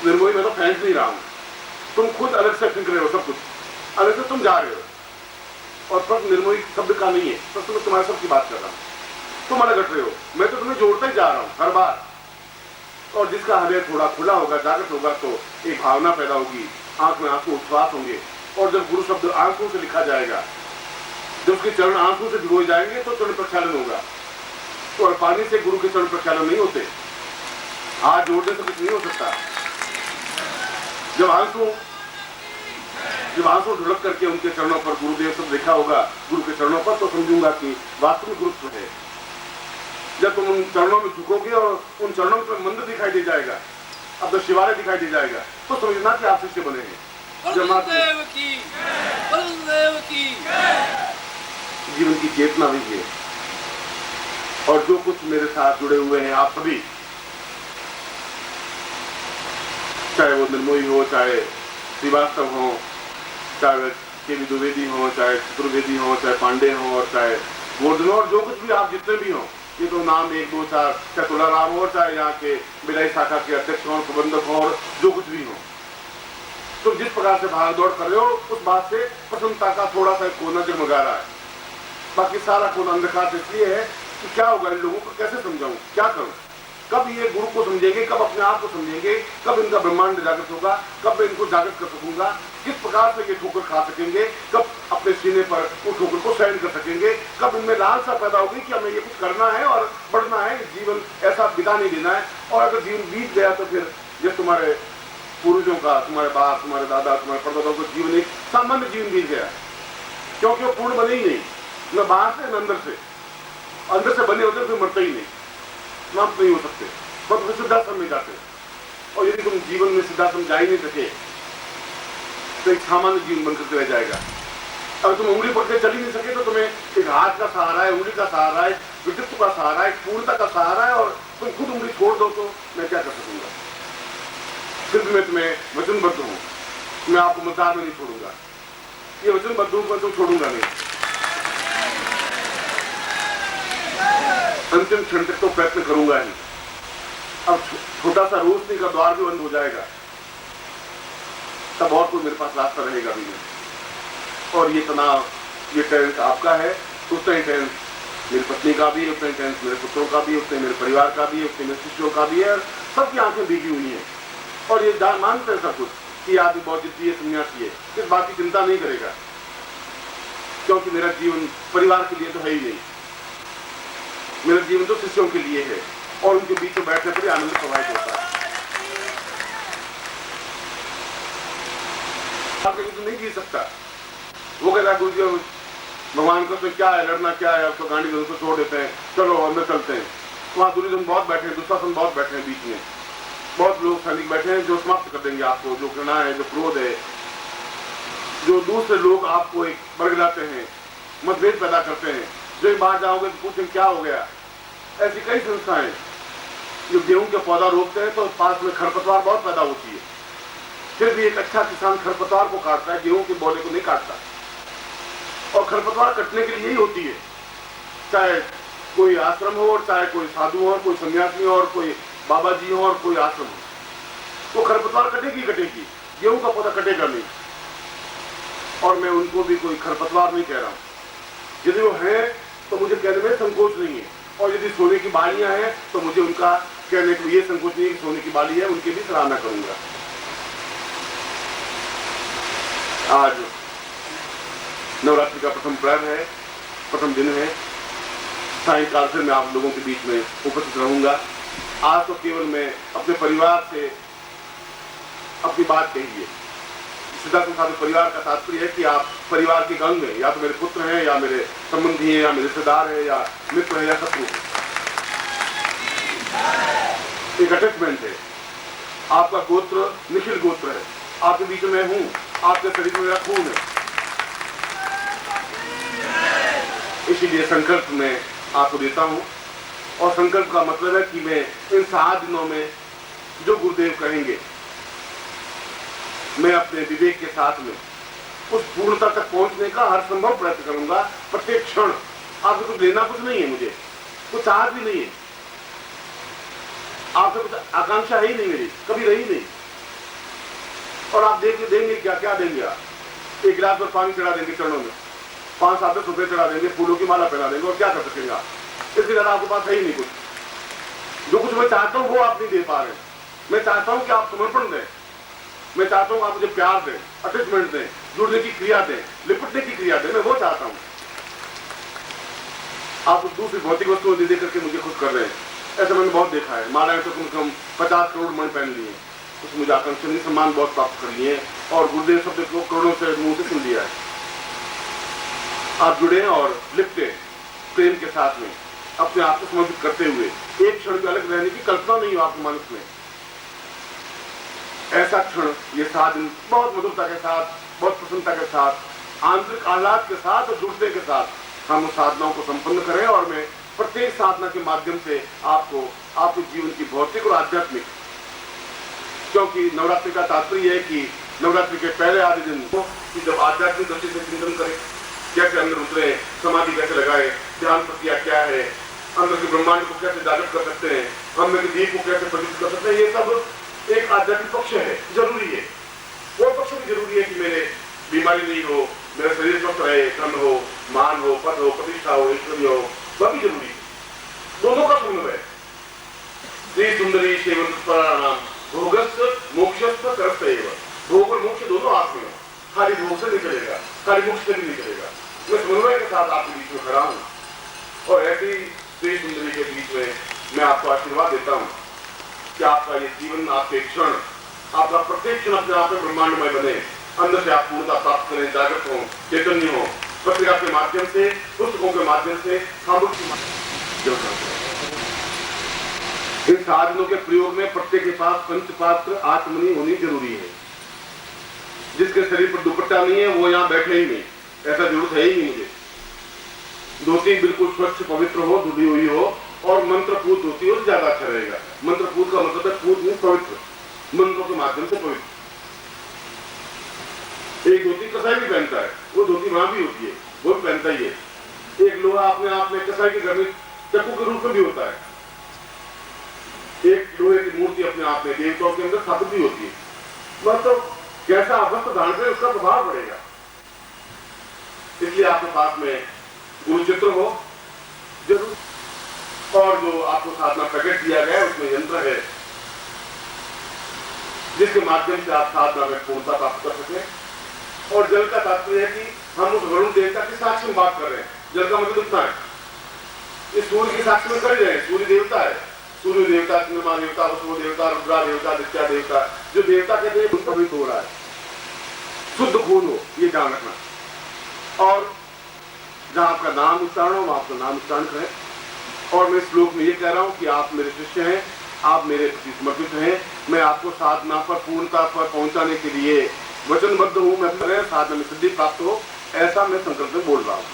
निर्मोही मैं तो फेंक नहीं रहा हूं, तुम खुद अलग से फेंक रहे हो, सब कुछ अलग से तुम जा रहे हो। और प्रश्न निर्मोही शब्द का नहीं है, प्रश्न मैं तुम्हारे सबकी बात कर रहा हूं, तुम अलग हट रहे हो, मैं तो तुम्हें जोड़ता ही जा रहा हूं हर बार। और जिसका हृदय थोड़ा खुला होगा, जागृत होगा, तो एक भावना पैदा होगी, आंख में आंसू उच्छ्वास होंगे। और जब गुरु शब्द आंसू से लिखा जाएगा, जब उसके चरण आंसू से भिगोए जाएंगे तो चरण प्रक्षालन होगा। तो और पानी से गुरु के चरण प्रक्षालन नहीं होते, हाथ जोड़ने से कुछ नहीं हो सकता। जब आंसू ढुलक करके उनके चरणों पर गुरुदेव सब लिखा होगा, गुरु के चरणों पर, तो समझूंगा कि वास्तविक गुरुत्व है। जब तुम उन चरणों में झुकोगे और उन चरणों में तुम्हें मंदिर दिखाई दे जाएगा, अब तो शिवालय दिखाई दे जाएगा, तो समझना कि आप शिष्य बने हैं। जीवन की चेतना भी है। और जो कुछ मेरे साथ जुड़े हुए हैं आप सभी, चाहे वो निर्मोही हो, चाहे श्रीवास्तव हो, चाहे केवी द्विवेदी हो, चाहे चतुर्वेदी हो, चाहे पांडे हो, और चाहे गोवर्धन हो, और जो कुछ भी आप जितने भी हो, ये तो नाम 1 2 4 चाहे तुलाराम हो, चाहे यहाँ के बिलाई शाखा के अध्यक्ष हो, प्रबंधक हो, और जो कुछ भी हो, तुम जिस प्रकार से भाग दौड़ कर रहे हो, उस बात से प्रसन्नता का थोड़ा सा कोना जगमगा रहा है। बाकी सारा कोना अंधकार इसलिए है कि क्या होगा, इन लोगों को कैसे समझाऊं, क्या करूं, कब ये गुरु को समझेंगे, कब अपने आप को समझेंगे, कब इनका ब्रह्मांड जागृत होगा, कब मैं इनको जागृत कर सकूंगा, किस प्रकार से ये ठोकर खा सकेंगे, कब अपने सीने पर उस ठोकर को सहन कर सकेंगे, कब इनमें लालसा पैदा होगी कि हमें ये कुछ करना है और बढ़ना है, जीवन ऐसा बिता नहीं देना है। और अगर जीवन बीत गया तो फिर जब तुम्हारे पूर्वजों का, तुम्हारे बाप, तुम्हारे दादा, तुम्हारे परदादाओं का जीवन एक सामान्य जीवन बीत गया, क्योंकि वो पूर्ण बने ही नहीं, न बाहर से न अंदर से बने होते फिर मरते ही नहीं, समाप्त नहीं हो सकते, बस सिद्धाश्रम में जाते। और यदि तुम जीवन में सिद्धाश्रम जा ही नहीं सके तो एक सामान्य जीवन बनकर के रह जाएगा। अगर तुम उंगली पकड़ के चल ही नहीं सके तो तुम्हें एक हाथ का सहारा है, उंगली का सहारा है, व्यक्तित्व का सहारा है, पूर्णता का सहारा है, और तुम खुद उंगली छोड़ दो तो मैं क्या कर सकूंगा। फिर भी मैं तुम्हें वचनबद्ध हूं, मैं आपको मजार में नहीं छोड़ूंगा, ये वचनबद्ध हूं, तो छोड़ूंगा नहीं। अंतिम क्षण तक तो प्रयत्न करूंगा ही। अब छोटा सा रोशनी का द्वार भी बंद हो जाएगा, तब और कोई मेरे पास रास्ता रहेगा भी नहीं। और ये तनाव, ये टेंस आपका है, उतना ही टेंस मेरी पत्नी का भी है, उतना ही टेंस मेरे पुत्रों का भी है, उतने मेरे परिवार का भी है, उतने मेरे शिष्यों का भी है, सबकी आंखें भीगी हुई हैं। और ये मानते हैं सब कुछ कि आदमी बहुत जिद्दी है, सन्यासी है, इस बात की चिंता नहीं करेगा, क्योंकि मेरा जीवन परिवार के लिए तो है ही नहीं, मेरा जीवन तो शिष्यों के लिए है, और उनके बीच में बैठने पर आनंद प्रभावित होता है। आप तो नहीं जी सकता, वो कहता गुरु जी भगवान को तो क्या है, लड़ना क्या है, अब तो गांधी को छोड़ देते हैं, चलो अंदर चलते हैं। वहाँ दुर्योधन बहुत बैठे हैं, दुशासन बहुत बैठे हैं, बीच में बहुत लोग सैनिक बैठे हैं जो समाप्त कर देंगे आपको, जो घृणा है, जो क्रोध है, जो दूसरे लोग आपको एक बरगलाते हैं, मतभेद पैदा करते हैं, जो बाहर जाओगे तो पूछें क्या हो गया। ऐसी कई संस्थाएं जो गेहूं के पौधा रोपते हैं तो पास में खरपतवार बहुत पैदा होती है, फिर भी एक अच्छा किसान खरपतवार को काटता है, गेहूं के पौधे को नहीं काटता। और खरपतवार कटने के लिए यही होती है, चाहे कोई आश्रम हो, और चाहे कोई साधु हो, कोई सन्यासी हो, और कोई बाबा जी हो, और कोई आश्रम हो, तो खरपतवार कटेगी, गेहूं का पौधा कटेगा नहीं। और मैं उनको भी कोई खरपतवार नहीं कह रहा हूं, यदि वो है तो मुझे कहने में संकोच नहीं है, और यदि सोने की बालियां हैं तो मुझे उनका कहने को ये संकोच नहीं है कि सोने की बाली है, उनकी भी सराहना करूंगा। आज नवरात्रि का प्रथम पर्व है, प्रथम दिन है, सायंकाल से मैं आप लोगों के बीच में उपस्थित रहूंगा। आज तो केवल मैं अपने परिवार से अपनी बात कही है। सिद्धार्थ साधु परिवार का तात्पर्य है कि आप परिवार के अंग हैं, या तो मेरे पुत्र हैं, या मेरे संबंधी हैं, या मेरे रिश्तेदार हैं, या मित्र हैं, या शत्रु हैं। एक अटैचमेंट है, आपका गोत्र निखिल गोत्र है, आपके बीच में हूं, आपके शरीर में मेरा खून है, इसीलिए संकल्प मैं आपको देता हूं। और संकल्प का मतलब है कि मैं इन 7 दिनों में जो गुरुदेव कहेंगे, मैं अपने विवेक के साथ में उस पूर्णता तक पहुंचने का हर संभव प्रयत्न करूंगा। प्रत्येक क्षण आपसे कुछ लेना कुछ नहीं है, मुझे कुछ चाहत भी नहीं है, आपसे कुछ आकांक्षा है ही नहीं, मेरी कभी रही नहीं। और आप देंगे क्या क्या देंगे आप? एक गिलास पर पानी चढ़ा देंगे चरणों में, 5-7 रुपए चढ़ा देंगे, फूलों की माला पहना देंगे, और क्या कर सकेंगे आप? इसके ज्यादा आपके पास है ही नहीं कुछ। जो कुछ मैं चाहता हूं वो आप नहीं दे पा रहे। मैं चाहता हूं कि आप समर्पण दें, मैं चाहता हूं आप मुझे प्यार दें, अटैचमेंट दें, जुड़ने की क्रिया दें, लिपटने की क्रिया दें, मैं वो चाहता हूं। आप उस दूसरी भौतिक वस्तुओं दे करके मुझे खुश कर रहे हैं। ऐसा मैंने बहुत देखा है। मालाएं तो कम से कम 50 करोड़ मन पहन लिए, कुछ मुझे आकांक्षी सम्मान बहुत प्राप्त कर लिए, और गुरुदेव शब्द को करोड़ों से मुंह से सुन लिया है। आप जुड़े और लिपटे प्रेम के साथ में, अपने आप को समर्पित करते हुए, एक क्षण भी अलग रहने की कल्पना नहीं हो आपके मनस में। ऐसा क्षण, ये 7 दिन बहुत मधुरता के साथ, बहुत प्रसन्नता के साथ, आंतरिक आह्लाद के साथ और जुड़ने के साथ हम उस साधनाओं को संपन्न करें। और मैं प्रत्येक साधना के माध्यम से आपको आपके जीवन की भौतिक और आध्यात्मिक, क्योंकि नवरात्रि का तात्पर्य है कि नवरात्रि के पहले आधे दिन कि जब आध्यात्मिक दृष्टि से चिंतन करें, कैसे अंदर उतरे, समाधि कैसे लगाए, ध्यान प्रक्रिया क्या है, अंदर के ब्रह्मांड को कैसे जागृत कर सकते हैं, हम में दीप को कैसे प्रज्वलित कर सकते हैं, ये सब एक आध्यात्मिक पक्ष है, जरूरी है। वो पक्ष भी जरूरी है कि मेरे बीमारी नहीं हो, मेरा शरीर स्वस्थ रहे, धन हो, मान हो, पद हो, प्रतिष्ठा हो, ऐश्वर्य हो, वह भी जरूरी है। दोनों का समन्वय। श्री सुंदरी सेवन प्राणाम भोगस्थ मोक्षस्थ करस्तेव। भोग और मोक्ष दोनों आप में हो, खाली भोग से नहीं चलेगा, खाली मोक्ष से भी नहीं चलेगा। मैं समन्वय के साथ आपके बीच में खड़ा हूं, और ऐसी श्री सुंदरी के बीच में मैं आपको आशीर्वाद देता हूं कि आपका ये जीवन, आपके क्षण, आपका प्रत्येक क्षण अपने आप में ब्रह्मांडमय बने, अंदर से आप पूर्णता प्राप्त करें, जागृत हो, चैतन्य हो, पत्रिका के माध्यम से, पुस्तकों के माध्यम से, सामूहिक के माध्यम। इन साधनों के प्रयोग में प्रत्येक के पास पंचपात्र आत्मनी होनी जरूरी है। जिसके शरीर पर दुपट्टा नहीं है वो यहाँ बैठे ही नहीं, ऐसा जरूरत है ही नहीं मुझे। धोती बिल्कुल स्वच्छ पवित्र हो, धुली हुई हो, और मंत्रपूत धोती हो, ज्यादा अच्छा रहेगा। मंत्रपूत का मतलब है पूत में पवित्र, मंत्रों के माध्यम से पवित्र। एक धोती कसाई भी पहनता है, वो धोती वहां भी होती है, वो भी पहनता ही है। एक लोहा अपने आप में कसाई के घर में चक्कू के रूप में भी होता है। एक लोहे की मूर्ति अपने आप में देवताओं के अंदर स्थापित भी होती है। मतलब कैसा वस्त्र धारण करें उसका प्रभाव पड़ेगा। इसलिए आपके पास में गुरु चित्र हो जरूर, और जो आपको साधना पैकेट दिया गया है उसमें यंत्र है जिसके माध्यम से आप साधना में पूर्णता प्राप्त कर सके। और जल का तात्पर्य है कि हम उस वरुण देवता के साक्ष्य में बात कर रहे हैं। जल का मतलब इतना है, इस सूर्य के साक्ष्य में कर रहे हैं। सूर्य देवता है, सूर्य देवता, चंद्रमा देवता, वसुदेव देवता, रुद्रा देवता, दित्या देवता, जो देवता कहते हैं उनका भी हो रहा है। शुद्ध खून हो, ये ध्यान रखना। और जहां आपका नाम उच्चारण हो, आपका नाम उच्चारण करें। और मैं इस श्लोक में ये कह रहा हूं कि आप मेरे शिष्य हैं, आप मेरे प्रति समर्पित हैं। मैं आपको साधना पर पूर्णता पर पहुंचाने के लिए वचनबद्ध हूं। मैं करें साधना में सिद्धि प्राप्त हो, ऐसा मैं संकल्प में बोल रहा हूँ।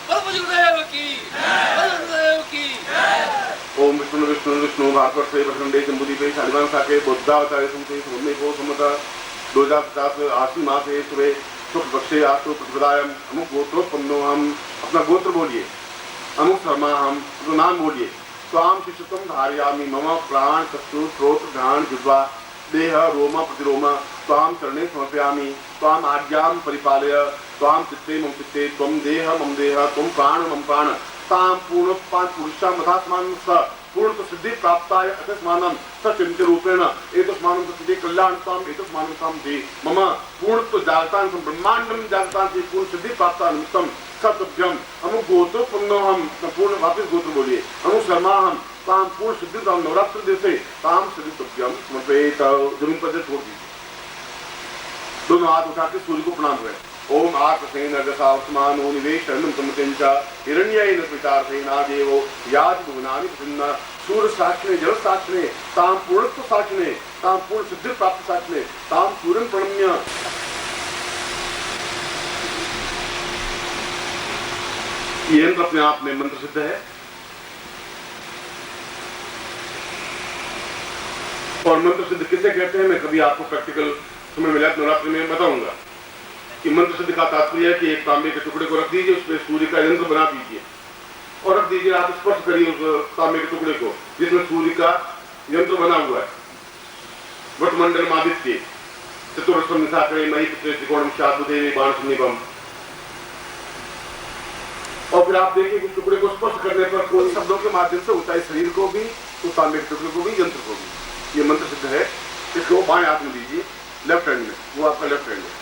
ओम विष्णु विष्णु विष्णु भागवत से प्रखंडे जम्बुदीपे शालिवान साके बुद्धावतारे संते समन्वय को समता 2050 आसी माह से सुबह शुक्ल पक्षे आसु प्रतिपदायम अमुक गोत्रोत्पन्नो। हम अपना गोत्र बोलिए, अमुक शर्मा, हम तो नाम बोलिए। स्वाम शिष्यत्वं धारयामि मम प्राण चक्षु श्रोत्र घ्राण जिह्वा देह रोमा प्रतिरोमा स्वाम चरणे समर्पयामि। स्वाम आज्ञां परिपालय, स्वाम चित्ते मम चित्ते, त्वं देह मम देह, त्वं प्राण मम प्राण। ताम पूर्ण पांच पुरुषा मथात्मान स पूर्ण तो सिद्धि प्राप्ताय अतस्मानं सचिंत्य रूपेण एतस्मानं सिद्धि कल्याणताम एतस्मानं ताम दे मम पूर्ण तो जागतान ब्रह्मांडम जागतान से पूर्ण सिद्धि प्राप्ता निमित्तम सत्यभ्यम। अमुक गोत्र पुण्य, हम पूर्ण वापिस गोत्र बोलिए। अमुक शर्मा, हम ताम पूर्ण सिद्धि ताम नवरात्र दिवसे ताम सिद्धिभ्यम समर्पयेत। जमीन पर छोड़ दीजिए, दोनों हाथ उठा के सूर्य को प्रणाम करें। ओम आकसेन रजसावस्मानो निवेशनं समतेंच हिरण्येन स्मितार्थेना देवो याति भुवनानि प्रसन्न। सूर्य साक्षिणे जल साक्षिणे ताम पूर्णत्व साक्षिणे ताम पूर्ण सिद्धि प्राप्त साक्षिणे ताम सूर्यं प्रणम्य। ये यंत्र अपने आप में मंत्र सिद्ध है। और मंत्र सिद्ध किसे कहते हैं मैं कभी आपको प्रैक्टिकल समय मिला नवरात्रि में बताऊंगा कि मंत्र सिद्ध का तात्पर्य है कि एक तांबे के टुकड़े को रख दीजिए, उसमें सूर्य का यंत्र बना दीजिए और रख दीजिए। आप स्पर्श करिए उस तांबे के टुकड़े को जिसमें सूर्य का यंत्र बना हुआ है। वटमंडल आदित्य चतुर्स्वम निशाकरे मई पुत्रे त्रिकोणम शादुदेवी बाणसुनिभम। और फिर आप देखिए कि टुकड़े को स्पर्श करने पर कोई शब्दों के माध्यम से ऊंचाई शरीर को भी, उस तांबे के टुकड़े को भी, यंत्र को भी। ये मंत्र सिद्ध है। इसको बाएं हाथ में लीजिए, लेफ्ट हैंड में, वो आपका लेफ्ट हैंड है,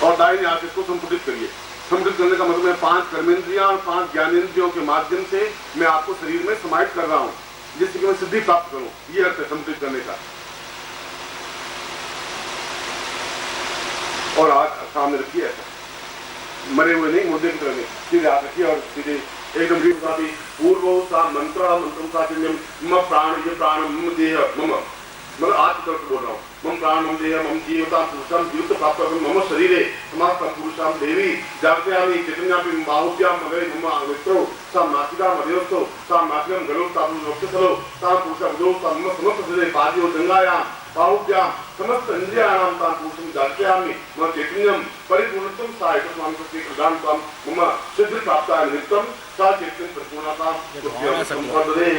और दाहिने हाथ इसको संपुटित करिए। संपुटित करने का मतलब है 5 कर्मेंद्रियां और 5 ज्ञानेंद्रियों के माध्यम से मैं आपको शरीर में समाहित कर रहा हूं, जिससे कि मैं सिद्धि प्राप्त करूं। ये अर्थ है संपुटित करने का। और आज सामने रखिए, ऐसा मरे हुए नहीं, मुद्दे की तरह नहीं, सीधे हाथ रखिए और सीधे एकदम पूर्व सा मंत्र मंत्रम का मम प्राण ये प्राण मम देह मम, मतलब आज की तरफ बोल रहा हूँ। मम प्राण मम देह मम जीवता पुरुषम जीवित प्राप्त मम शरीरे समाप्त पुरुषाम देवी जागत्यामि चैतन्यापि बाहुभ्याम मगरे मम मित्रो सा नासिका मध्योस्तो सा नासिकम गलो सा पुरुषो सा पुरुषो सा मम समस्त शरीरे पादियो गंगायाम बाहुभ्याम समस्त इंद्रियाणाम तां पुरुषं जागत्यामि मम चैतन्यम परिपूर्णतम सा एकस्मान् सत्ये प्रदानतां मम सिद्धि प्राप्ताय नित्यं सा चैतन्य परिपूर्णता संपदे।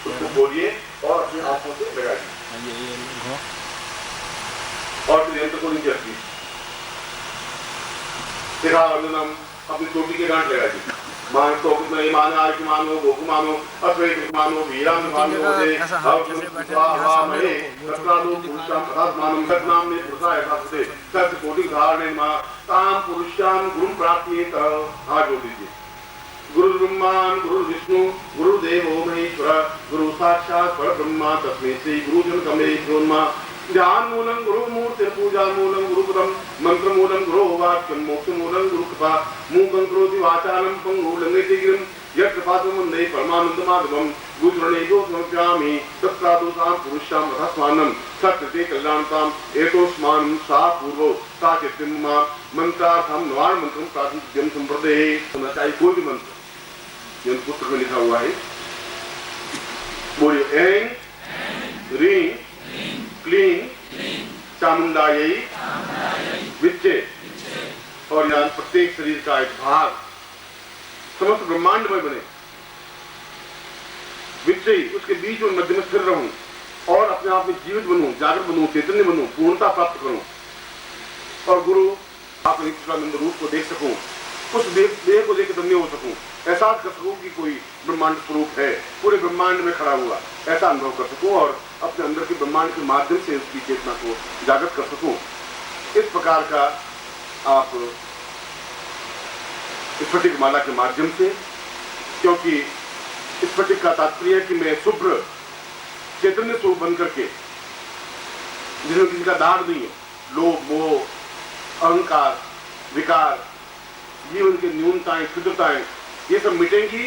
उसको बोलिए और अपने हाथों से लगाइए और फिर यंत्र को नीचे रखिए। सिरा वंदनम अपनी चोटी के गांठ लगाइए। मान तो कितना ईमान आर्क मानो गोकु मानो अश्वेत मानो वीरान मानो दे स्वाहा महे सत्रादो पुरुषाम प्रसाद मानम सतनाम में पुरुषा यथास्ते सत कोटि धारणे मा ताम पुरुषाम गुरु प्राप्येत। हाथ जोड़ दीजिए। गुरु ब्रह्मान गुरु विष्णु गुरु देवो महेश्वर गुरु साक्षात् परब्रह्म तस्मै श्री गुरु जन कमे ब्रह्मा ध्यान मूलम गुरु मूर्ति पूजा मूलम गुरुपदम मंत्र मूलम गुरु वाक्यम मोक्ष मूलम गुरु कृपा मूकं करोति वाचालं पंगु लंघयते गिरिं यत्कृपातु वन्दे परमानंद माधवम गुरुचरणेभ्यो समर्पयामि तत्प्रादोषां पुरुषां रथस्वानं सत्कृते कल्याणताम् एतोस्मान् सा पूर्वो सा चित्तिमा मंत्रार्थं नवान मंत्रं प्रातिनिध्यं संप्रदेहे। होना चाहिए कोई भी मंत्र, यह पुस्तक में लिखा हुआ है। बोलिए ऐं ह्रीं क्लीं चामुंडायै विच्चे। और यहाँ प्रत्येक शरीर का एक भाग समस्त ब्रह्मांड में बने, विच्चे उसके बीच और मध्य में स्थिर रहूं और अपने आप में जीवित बनूं, जागृत बनूं, चैतन्य बनूं, पूर्णता प्राप्त करूं और गुरु आप नित्यानंद रूप को देख सकूं, उस देह को देख धन्य हो सकूं, एहसास कर सकूं कि कोई ब्रह्मांड स्वरूप है, पूरे ब्रह्मांड में खड़ा हुआ, ऐसा अनुभव कर सकूं और अपने अंदर के ब्रह्मांड के माध्यम से उसकी चेतना को जागृत कर सकूं। इस प्रकार का आप स्फटिक माला के माध्यम से, क्योंकि स्फटिक का तात्पर्य है कि मैं शुभ्र चैतन्य स्वरूप बन करके, जिसमें किसी का दाग नहीं है, लोभ मोह अहंकार विकार जीवन की न्यूनताएं क्षुद्रताएं ये सब मिटेंगी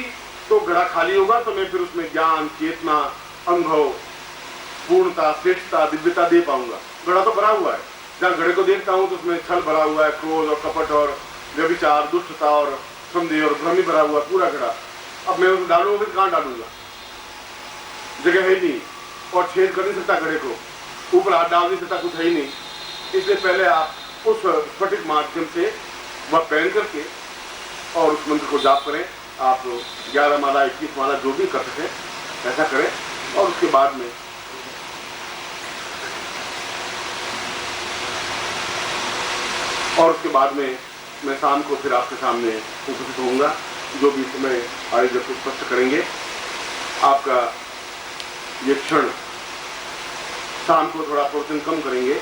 तो घड़ा खाली होगा, तो मैं फिर उसमें ज्ञान चेतना अनुभव पूर्णता श्रेष्ठता दिव्यता दे पाऊंगा। घड़ा तो भरा हुआ है, जहाँ घड़े को देखता हूँ तो उसमें छल भरा हुआ है, क्रोध और कपट और व्यभिचार दुष्टता और संदेह और भ्रम भरा हुआ पूरा घड़ा। अब मैं उसे डालूंगा कहाँ डालूंगा, जगह है नहीं और छेद कर नहीं सकता घड़े को, ऊपर हाथ डाल नहीं सकता, कुछ है ही नहीं। इसलिए पहले आप उस स्फटिक माध्यम से वह पहन करके और उस मंत्र को जाप करें। आप 11 माला 21 माला जो भी कर सकें ऐसा करें और उसके बाद में मैं शाम को फिर आपके सामने उपस्थित होऊंगा, जो भी समय आयोजक स्पष्ट करेंगे। आपका ये क्षण शाम को थोड़ा प्रवचन कम करेंगे,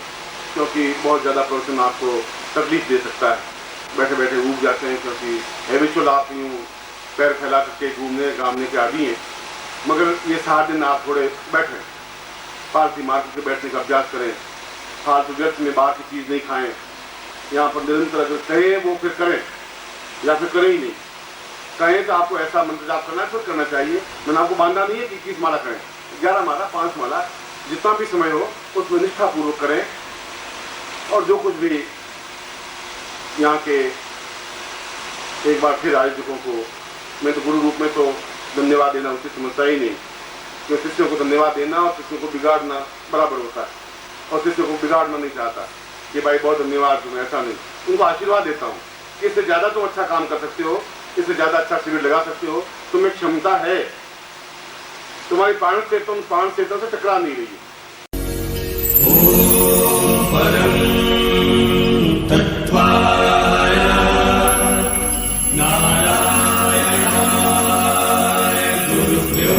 क्योंकि बहुत ज़्यादा प्रवचन आपको तकलीफ दे सकता है, बैठे बैठे ऊब जाते हैं, क्योंकि हैबिचुअल आप यूँ पैर फैला करके घूमने घामने के आदि हैं। मगर ये 7 दिन आप थोड़े बैठें, पालती मार के बैठने का अभ्यास करें, फालतू व्यर्थ में बाहर की चीज़ नहीं खाएं, यहाँ पर निरंतर अगर कहें वो फिर करें या फिर करें ही नहीं। कहें तो आपको ऐसा मंत्र जाप करना है, फिर करना चाहिए। मैंने आपको बांधा नहीं है कि 21 माला करें, 11 माला 5 माला जितना भी समय हो उसमें निष्ठापूर्वक करें। और जो कुछ भी यहाँ के एक बार फिर आयोजकों को मैं तो गुरु रूप में तो धन्यवाद देना उचित समझता ही नहीं, क्योंकि शिष्यों को धन्यवाद देना और शिष्यों को बिगाड़ना बराबर होता है, और शिष्यों को बिगाड़ना नहीं चाहता कि भाई बहुत धन्यवाद तुम्हें, ऐसा नहीं। उनको आशीर्वाद देता हूँ कि इससे ज़्यादा तुम अच्छा काम कर सकते हो, इससे ज़्यादा अच्छा शिविर लगा सकते हो, तुम्हें क्षमता है, तुम्हारी प्राण चेतन से टकरा नहीं रही है। नारायणाय गुरुभ्यो